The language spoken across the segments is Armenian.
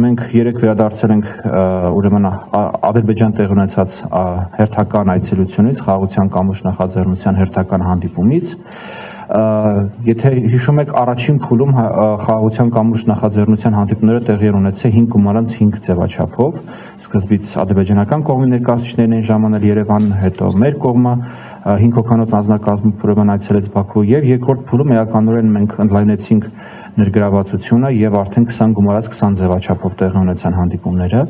մենք երեք վերադարձել ենք ուրեմն Ադրբեջան տեղի ունեցած հերթական այցելությունից, խաղաղության կամուրջ նախաձեռնության հերթական հանդիպումից։ Եթե հիշում եք, առաջին փուլում խաղաղության կամուրջ նախաձեռնության հանդիպումները տեղի են ունեցել 5:5 ձևաչափով։ Սկզբից ադրբեջանական կողմի ներկայացուցիչներն են ժամանել Երևան, հետո մեր կողմը 5 հոգանոց անձնակազմը ուրեմն այցելեց Բաքու, եւ երկրորդ փուլում էականորեն մենք ընդլայնեցինք ներգրավվածությունը եւ արդեն 20:20 ձևաչափով տեղի ունեցան հանդիպումները։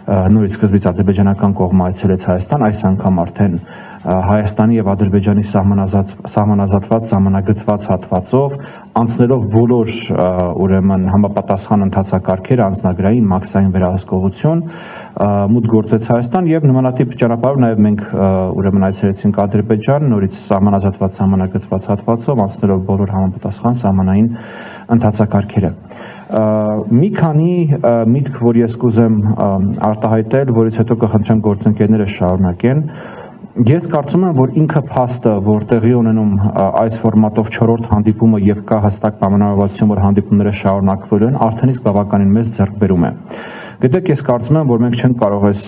Նորից սկզբից ադրբեջանական կողմը այցելեց Հայաստան, այս անգամ արդեն Հայաստանի եւ Ադրբեջանի սահմանազատված ժամանագծված հատվածով, անցնելով բոլոր ուրեմն համապատասխան ընթացակարգեր, անձնագրային, մաքսային վերահսկողություն, մուտք գործեց Հայաստան եւ նմանատիպ ճանապարհով նաեւ մենք ուրեմն այցելեցինք Ադրբեջան, նորից սահմանազատված ժամանագծված հատվածով, անցնելով բոլոր համապատասխան սահմանային ընթացակարգերը։ Մի քանի միտք, որ ես կուզեմ արտահայտել, որից հետո կխնդրեմ գործընկերները շարունակեն։ Ես կարծում եմ, որ ինքը փաստը, որ տեղի ունենում այս ֆորմատով 4-րդ հանդիպումը եւ կա հստակ պայմանավորվածություն, որ հանդիպումները շարունակվելու են, արդեն իսկ բավականին մեծ ձեռքբերում է։ Գիտեք, ես կարծում եմ, որ մենք չենք կարող այս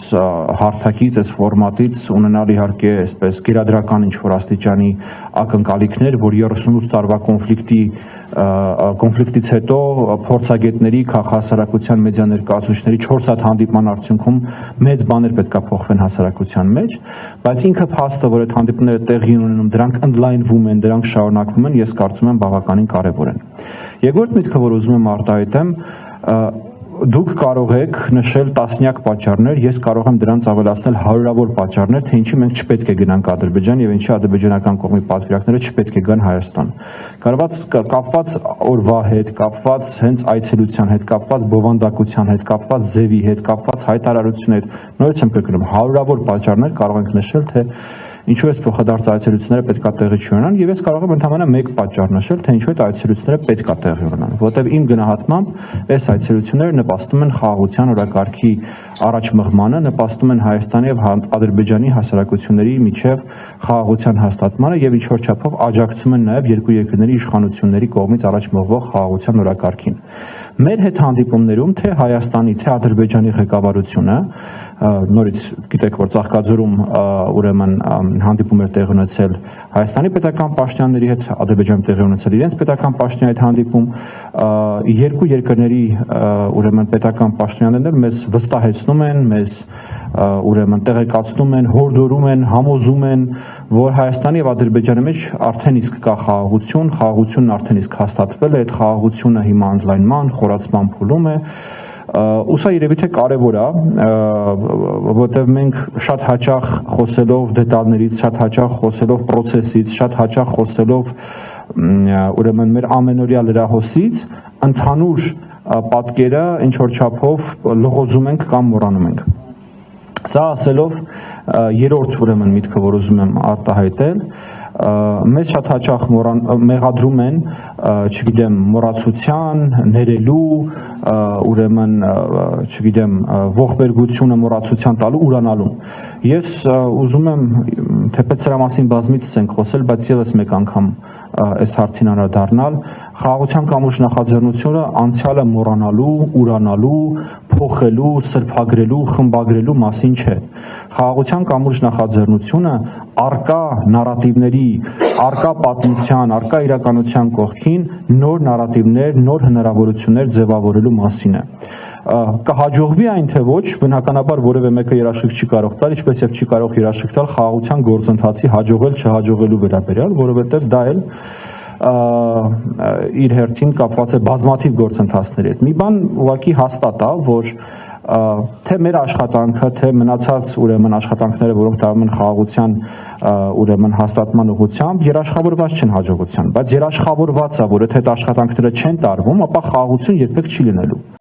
հարթակից, այս ֆորմատից ունենալ իհարկե այսպես գերադրական ինչ-որ աստիճանի ակնկալիքներ, որ 38 տարվա կոնֆլիկտից հետո փորձագետների, քաղաքահասարակության մեդիա ներկայացուցիչների 4 հատ հանդիպման արդյունքում մեծ բաներ պետք է փոխվեն հասարակության մեջ, բայց ինքը փաստը, որ այդ հանդիպումները տեղի ունենում, դրանք ընդլայնվում են, դրանք շարունակվում են, ես կարծում եմ բավականին կարևոր են։ Երկրորդ միտքը, որ ուզում եմ արտահայտեմ, դուք կարող եք նշել տասնյակ պատճառներ, ես կարող եմ դրանց ավելացնել հարյուրավոր պատճառներ, թե ինչի մենք չպետք է գնանք Ադրբեջան եւ ինչի ադրբեջանական կողմի պատվիրակները չպետք է գան Հայաստան։ Կապված օրվա հետ, կապված հենց այցելության հետ, կապված բովանդակության հետ, կապված ձևի հետ, կապված հայտարարության հետ, նորից եմ կրկնում, հարյուրավոր պատճառներ կարող ենք նշել, թե ինչու այս փոխադարձ այցելությունները պետքա տեղի չունենան, եւ ես կարող եմ ընդհանրապես մեկ պատճառ նշել, թե ինչու այդ այցելությունները պետքա տեղի ունենան, որովհետեւ իմ գնահատմամբ այս այցելությունները նպաստում են խաղաղության օրակարգի առաջ մղմանը, նպաստում են Հայաստանի եւ Ադրբեջանի հասարակությունների միջև խաղաղության հաստատմանը եւ ինչ-որ չափով աջակցում են նաեւ երկու երկրների իշխանությունների կողմից առաջ մղվող խաղաղության օրակարգին։ Մեր հետ հանդիպումներում թե Հայաստանի, թե Ադրբեջանի ղեկավարությունը, նորից գիտեք, որ Ծաղկաձորում ուրեմն հանդիպում էր տեղի ունեցել Հայաստանի պետական պաշտոնյաների հետ, Ադրբեջանի տեղի ունեցել իրենց պետական պաշտոնյայի հետ հանդիպում, երկու երկրների ուրեմն պետական պաշտոնյաներն մեզ վստահեցնում են, մեզ ուրեմն տեղեկացնում են, հորդորում են, համոզում են, որ Հայաստանի եւ Ադրբեջանի մեջ արդեն իսկ կա խաղաղություն, խաղաղությունն արդեն իսկ հաստատվել է, այդ խաղաղությունը հիմա ընդլայնման, խորացման փուլում է։ Ու սա երևի թե կարևոր է, որովհետև մենք շատ հաճախ խոսելով դետալներից, շատ հաճախ խոսելով process-ից, շատ հաճախ խոսելով ուրեմն մեր ամենօրյա լրահոսից ընդհանուր պատկերը ինչ որ չափով լողոզում ենք կամ մոռանում ենք։ Սա ասելով երրորդ ուրեմն միտքը, որ ուզում եմ արտահայտել, մեզ շատ հաճախ մեղադրում են, չգիտեմ, մոռացության, ներելու, ուրեմն, չգիտեմ, ողբերգությունը մոռացության տալու, ուրանալու։ Ես ուզում եմ, թեպետ սրա մասին բազմիցս ենք խոսել, բայց եւս մեկ անգամ այս հարցին անդրադառնալ, խաղաղության կամուրջ նախաձեռնությունը անցյալը մոռանալու, ուրանալու, փոխելու, սրբագրելու, խմբագրելու մասին չէ։ Խաղաղության կամուրջ նախաձեռնությունը արկա նարատիվների, արկա պատմության, արկա իրականության կողքին նոր նարատիվներ, նոր հնարավորություններ ձևավորելու մասին է։ Կհաջողվի այն թե ոչ, բնականաբար որևէ մեկը երաշխիք չի կարող տալ, ինչպես եւ չի կարող երաշխիք տալ խաղաղության գործընթացի հաջողել չհաջողելու վերաբերյալ, որովհետեւ դա էլ իր հերթին կապված է բազմաթիվ գործընթացների հետ։ Մի բան ուղղակի հաստատ է, որ թե մեր աշխատանքը, թե մնացած ուրեմն աշխատանքները, որոնք տարվում են խաղաղության ուրեմն հաստատման ուղղությամբ, երաշխավորված չեն հաջողության, բայց երաշխավորված է, որ եթե այդ աշխատանքները չեն տարվում, ապա խաղաղություն երբեք չի լինելու։